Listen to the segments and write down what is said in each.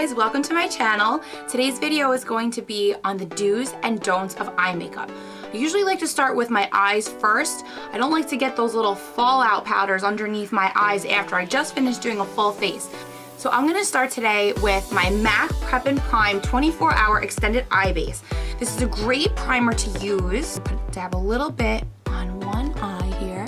guys, welcome to my channel. Today's video is going to be on the do's and don'ts of eye makeup. I usually like to start with my eyes first. I don't like to get those little fallout powders underneath my eyes after I just finished doing a full face. So I'm gonna start today with my MAC Prep and Prime 24-hour extended eye base. This is a great primer to use. Dab a little bit on one eye here.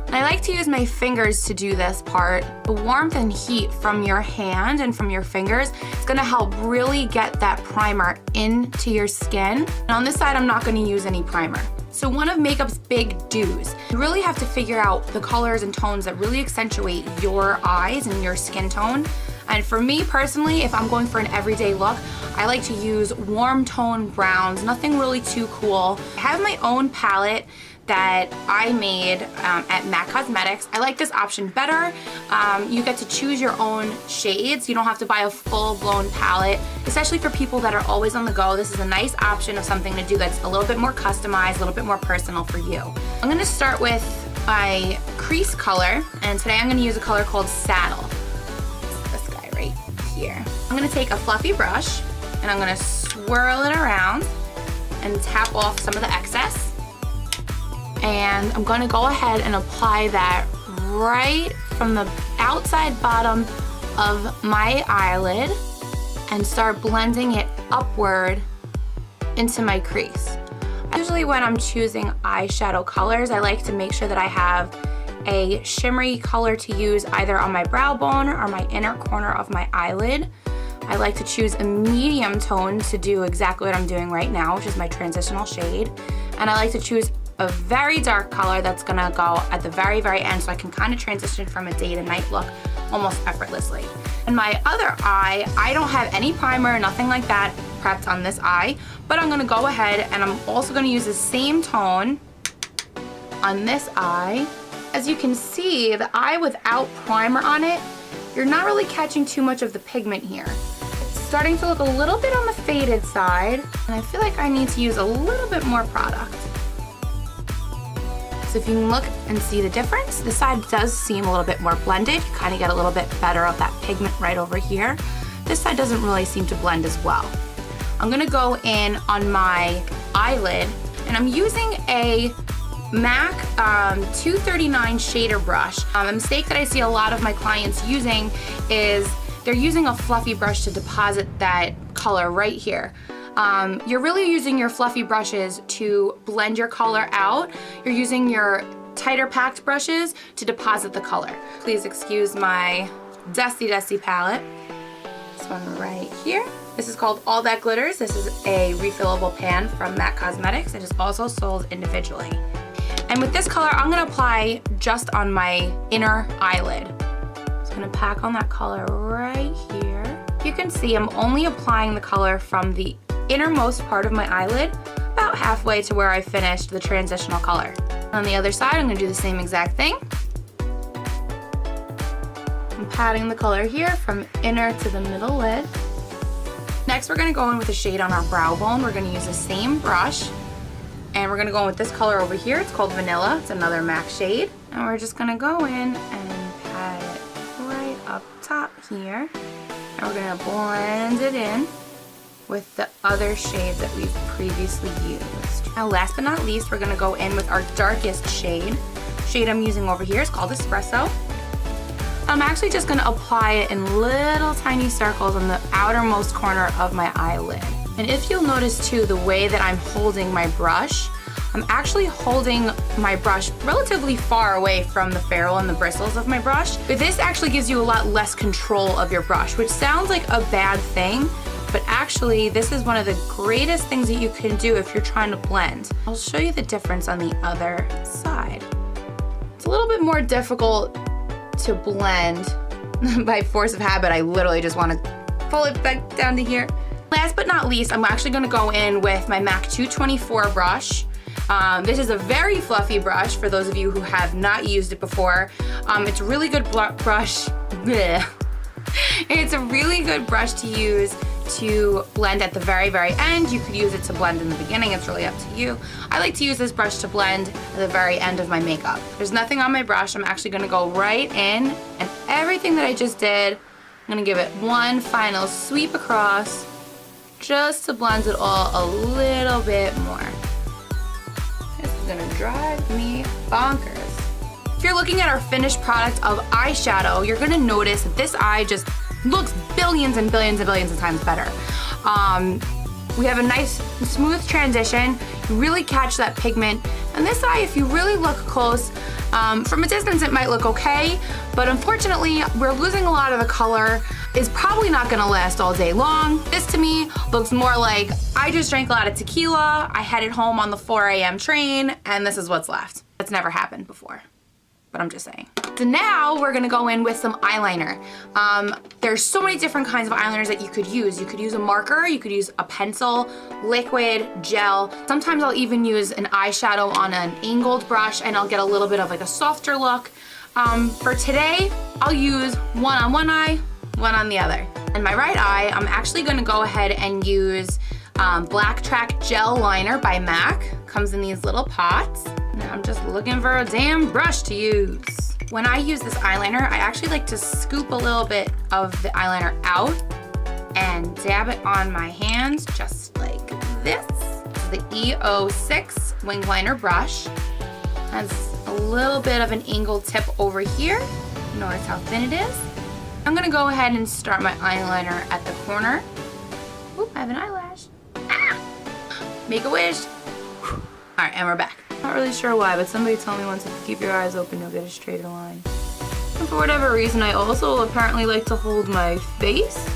And I like to use my fingers to do this part. The warmth and heat from your hand and from your fingers is gonna help really get that primer into your skin. And on this side, I'm not gonna use any primer. So one of makeup's big do's, you really have to figure out the colors and tones that really accentuate your eyes and your skin tone. And for me personally, if I'm going for an everyday look, I like to use warm tone browns, nothing really too cool. I have my own palette that I made at MAC Cosmetics. I like this option better. You get to choose your own shades. You don't have to buy a full-blown palette, especially for people that are always on the go. This is a nice option of something to do that's a little bit more customized, a little bit more personal for you. I'm gonna start with my crease color, and today I'm gonna use a color called Saddle. This guy right here. I'm gonna take a fluffy brush, and I'm gonna swirl it around and tap off some of the excess. And I'm gonna go ahead and apply that right from the outside bottom of my eyelid and start blending it upward into my crease. Usually when I'm choosing eyeshadow colors, I like to make sure that I have a shimmery color to use either on my brow bone or my inner corner of my eyelid. I like to choose a medium tone to do exactly what I'm doing right now, which is my transitional shade. And I like to choose a very dark color that's gonna go at the very, very end so I can kind of transition from a day to night look almost effortlessly. In my other eye, I don't have any primer, nothing like that prepped on this eye, but I'm gonna go ahead and I'm also gonna use the same tone on this eye. As you can see, the eye without primer on it, you're not really catching too much of the pigment here. It's starting to look a little bit on the faded side, and I feel like I need to use a little bit more product. So if you can look and see the difference, this side does seem a little bit more blended. You kind of get a little bit better of that pigment right over here. This side doesn't really seem to blend as well. I'm gonna go in on my eyelid, and I'm using a MAC 239 shader brush. A mistake that I see a lot of my clients using is they're using a fluffy brush to deposit that color right here. You're really using your fluffy brushes to blend your color out. You're using your tighter packed brushes to deposit the color. Please excuse my dusty palette. This one right here. This is called All That Glitters. This is a refillable pan from MAC Cosmetics. It is also sold individually. And with this color, I'm gonna apply just on my inner eyelid. So I'm gonna pack on that color right here. You can see I'm only applying the color from the innermost part of my eyelid, about halfway to where I finished the transitional color. On the other side, I'm gonna do the same exact thing. I'm patting the color here from inner to the middle lid. Next, we're gonna go in with a shade on our brow bone. We're gonna use the same brush, and we're gonna go in with this color over here. It's called Vanilla. It's another MAC shade. And we're just gonna go in and pat it right up top here. And we're gonna blend it in with the other shades that we've previously used. Now last but not least, we're gonna go in with our darkest shade. The shade I'm using over here is called Espresso. I'm actually just gonna apply it in little tiny circles on the outermost corner of my eyelid. And if you'll notice too, the way that I'm holding my brush, I'm actually holding my brush relatively far away from the ferrule and the bristles of my brush. But this actually gives you a lot less control of your brush, which sounds like a bad thing, but actually this is one of the greatest things that you can do if you're trying to blend. I'll show you the difference on the other side. It's a little bit more difficult to blend. By force of habit, I literally just want to pull it back down to here. Last but not least, I'm actually gonna go in with my MAC 224 brush. This is a very fluffy brush for those of you who have not used it before. It's a really good brush. Blech. It's a really good brush to use to blend at the very, very end. You could use it to blend in the beginning. It's really up to you. I like to use this brush to blend at the very end of my makeup. There's nothing on my brush. I'm actually gonna go right in, and everything that I just did, I'm gonna give it one final sweep across just to blend it all a little bit more. This is gonna drive me bonkers. If you're looking at our finished product of eyeshadow, you're gonna notice that this eye just looks billions and billions and billions of times better. We have a nice smooth transition. You really catch that pigment. And this eye, if you really look close, from a distance it might look okay, but unfortunately we're losing a lot of the color. It's probably not gonna last all day long. This to me looks more like I just drank a lot of tequila, I headed home on the 4 a.m. train, and this is what's left. That's never happened before, but I'm just saying. So now we're gonna go in with some eyeliner. There's so many different kinds of eyeliners that you could use. You could use a marker, you could use a pencil, liquid, gel. Sometimes I'll even use an eyeshadow on an angled brush and I'll get a little bit of like a softer look. For today, I'll use one on one eye, one on the other. In my right eye, I'm actually gonna go ahead and use Black Track Gel Liner by MAC. Comes in these little pots. Now I'm just looking for a damn brush to use. When I use this eyeliner, I actually like to scoop a little bit of the eyeliner out and dab it on my hands just like this. This is the E06 wing liner brush. Has a little bit of an angled tip over here. Notice how thin it is. I'm gonna go ahead and start my eyeliner at the corner. Oop, I have an eyelash. Ah! Make a wish. All right, and we're back. Not really sure why, but somebody told me once if you keep your eyes open, you'll get a straighter line. And for whatever reason, I also apparently like to hold my face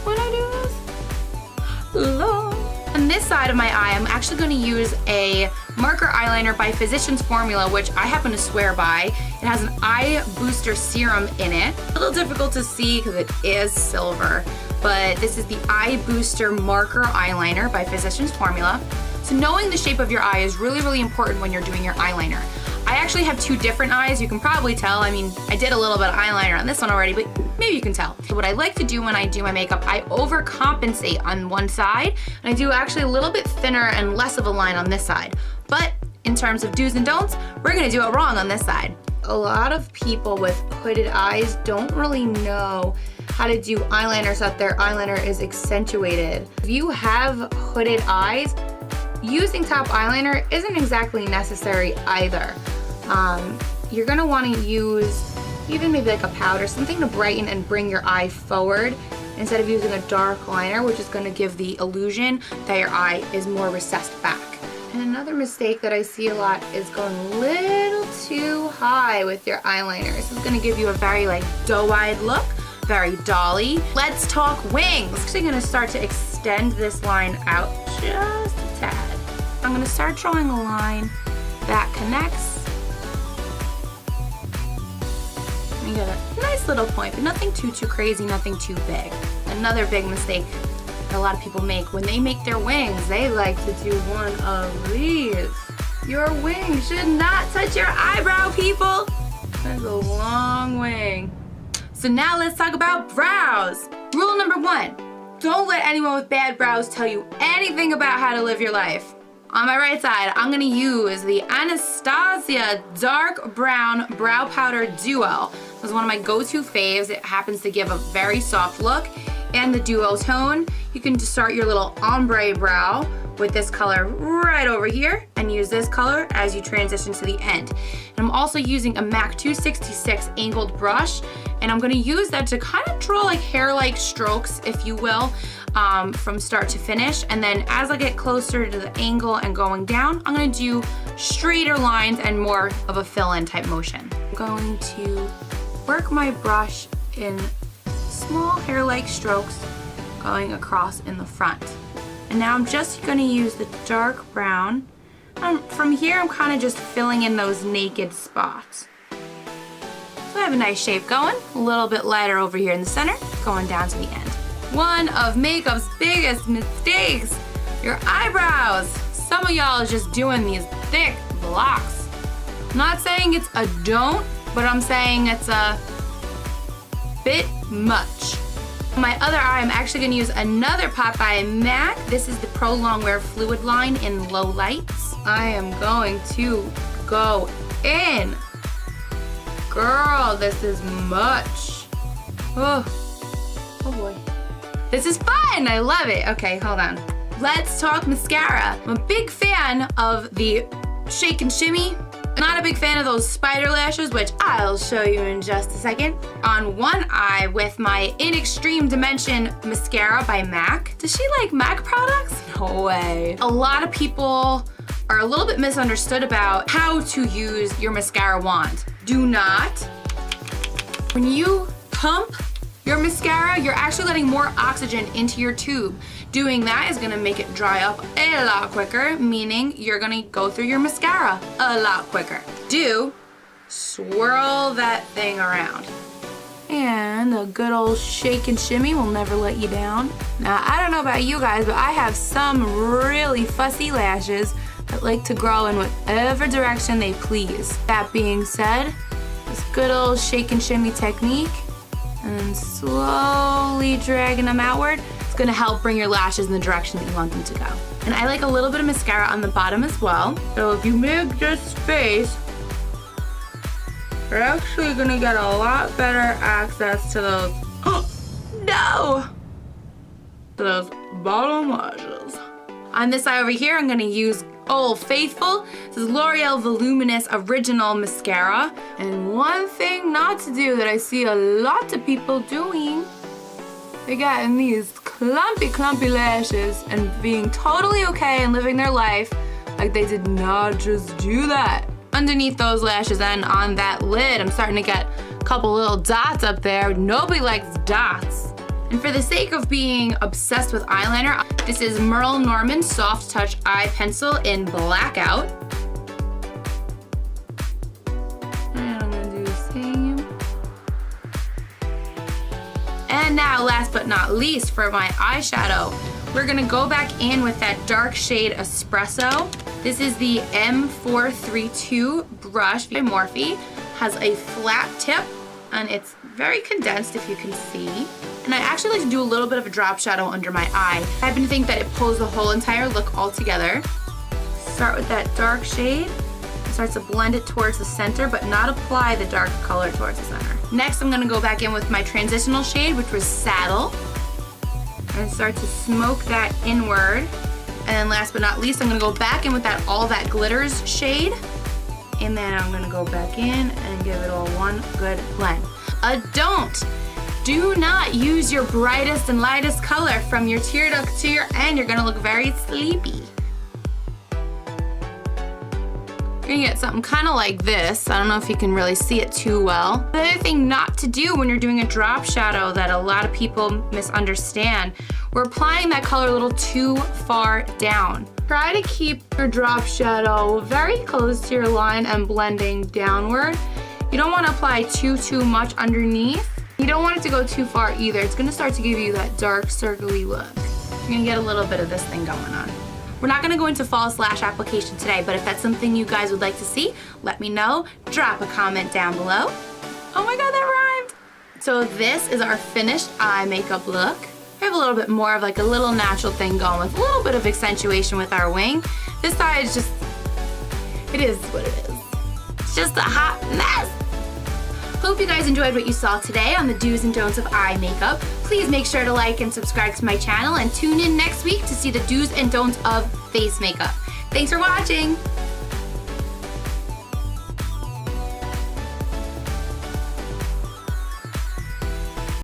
when I do this. Lord. On this side of my eye, I'm actually going to use a marker eyeliner by Physicians Formula, which I happen to swear by. It has an eye booster serum in it. A little difficult to see because it is silver, but this is the Eye Booster Marker Eyeliner by Physicians Formula. So knowing the shape of your eye is really, really important when you're doing your eyeliner. I actually have two different eyes, you can probably tell. I mean, I did a little bit of eyeliner on this one already, but maybe you can tell. So what I like to do when I do my makeup, I overcompensate on one side, and I do actually a little bit thinner and less of a line on this side. But in terms of do's and don'ts, we're gonna do it wrong on this side. A lot of people with hooded eyes don't really know how to do eyeliner so that their eyeliner is accentuated. If you have hooded eyes, using top eyeliner isn't exactly necessary either. You're gonna wanna use even maybe like a powder, something to brighten and bring your eye forward instead of using a dark liner, which is gonna give the illusion that your eye is more recessed back. And another mistake that I see a lot is going a little too high with your eyeliner. This is gonna give you a very like doe-eyed look, very dolly. Let's talk wings. I'm actually gonna start to extend this line out just a tad. I'm gonna start drawing a line that connects. You get a nice little point, but nothing too crazy, nothing too big. Another big mistake that a lot of people make when they make their wings, they like to do one of these. Your wing should not touch your eyebrow, people. That's a long wing. So now let's talk about brows. Rule number 1, don't let anyone with bad brows tell you anything about how to live your life. On my right side, I'm gonna use the Anastasia Dark Brown Brow Powder Duo. This is one of my go-to faves. It happens to give a very soft look and the duo tone. You can just start your little ombre brow with this color right over here and use this color as you transition to the end. And I'm also using a MAC 266 angled brush, and I'm gonna use that to kind of draw like hair-like strokes, if you will, from start to finish. And then as I get closer to the angle and going down, I'm gonna do straighter lines and more of a fill-in type motion. I'm going to work my brush in small hair-like strokes going across in the front. And now I'm just gonna use the dark brown. From here, I'm kind of just filling in those naked spots. So I have a nice shape going, a little bit lighter over here in the center, going down to the end. One of makeup's biggest mistakes, your eyebrows. Some of y'all is just doing these thick blocks. I'm not saying it's a don't, but I'm saying it's a bit much. My other eye, I'm actually gonna use another pot by MAC. This is the Pro Longwear Fluid line in low lights. I am going to go in. Girl, this is much. Oh, Oh boy. This is fun, I love it. Okay, hold on. Let's talk mascara. I'm a big fan of the shake and shimmy. Not a big fan of those spider lashes, which I'll show you in just a second. On one eye with my In Extreme Dimension mascara by MAC. Does she like MAC products? No way. A lot of people are a little bit misunderstood about how to use your mascara wand. Do not, when you pump your mascara, you're actually letting more oxygen into your tube. Doing that is gonna make it dry up a lot quicker, meaning you're gonna go through your mascara a lot quicker. Swirl that thing around. And a good old shake and shimmy will never let you down. Now, I don't know about you guys, but I have some really fussy lashes that like to grow in whatever direction they please. That being said, this good old shake and shimmy technique, and slowly dragging them outward, it's gonna help bring your lashes in the direction that you want them to go. And I like a little bit of mascara on the bottom as well. So if you make this space, you're actually gonna get a lot better access to those, to those bottom lashes. On this eye over here, I'm gonna use Old Faithful. This is L'Oreal Voluminous Original Mascara. And one thing not to do that I see a lot of people doing, they got in these clumpy lashes and being totally okay and living their life like they did not just do that. Underneath those lashes and on that lid, I'm starting to get a couple little dots up there. Nobody likes dots. And for the sake of being obsessed with eyeliner, this is Merle Norman Soft Touch Eye Pencil in Blackout. And I'm gonna do the same. And now, last but not least, for my eyeshadow, we're gonna go back in with that dark shade Espresso. This is the M432 brush by Morphe. Has a flat tip, and it's very condensed if you can see. And I actually like to do a little bit of a drop shadow under my eye. I happen to think that it pulls the whole entire look all together. Start with that dark shade. Start to blend it towards the center, but not apply the dark color towards the center. Next, I'm gonna go back in with my transitional shade, which was Saddle, and start to smoke that inward. And then last but not least, I'm gonna go back in with that All That Glitters shade. And then I'm gonna go back in and give it all one good blend. Do not use your brightest and lightest color from your tear duct to your end. You're gonna look very sleepy. You're gonna get something kind of like this. I don't know if you can really see it too well. The other thing not to do when you're doing a drop shadow that a lot of people misunderstand, we're applying that color a little too far down. Try to keep your drop shadow very close to your line and blending downward. You don't want to apply too much underneath. You don't want it to go too far either. It's gonna start to give you that dark, circly look. You're gonna get a little bit of this thing going on. We're not gonna go into false lash application today, but if that's something you guys would like to see, let me know. Drop a comment down below. Oh my God, that rhymed. So this is our finished eye makeup look. We have a little bit more of like a little natural thing going with a little bit of accentuation with our wing. This side is just, it is what it is. It's just a hot mess. Hope you guys enjoyed what you saw today on the do's and don'ts of eye makeup. Please make sure to like and subscribe to my channel and tune in next week to see the do's and don'ts of face makeup. Thanks for watching.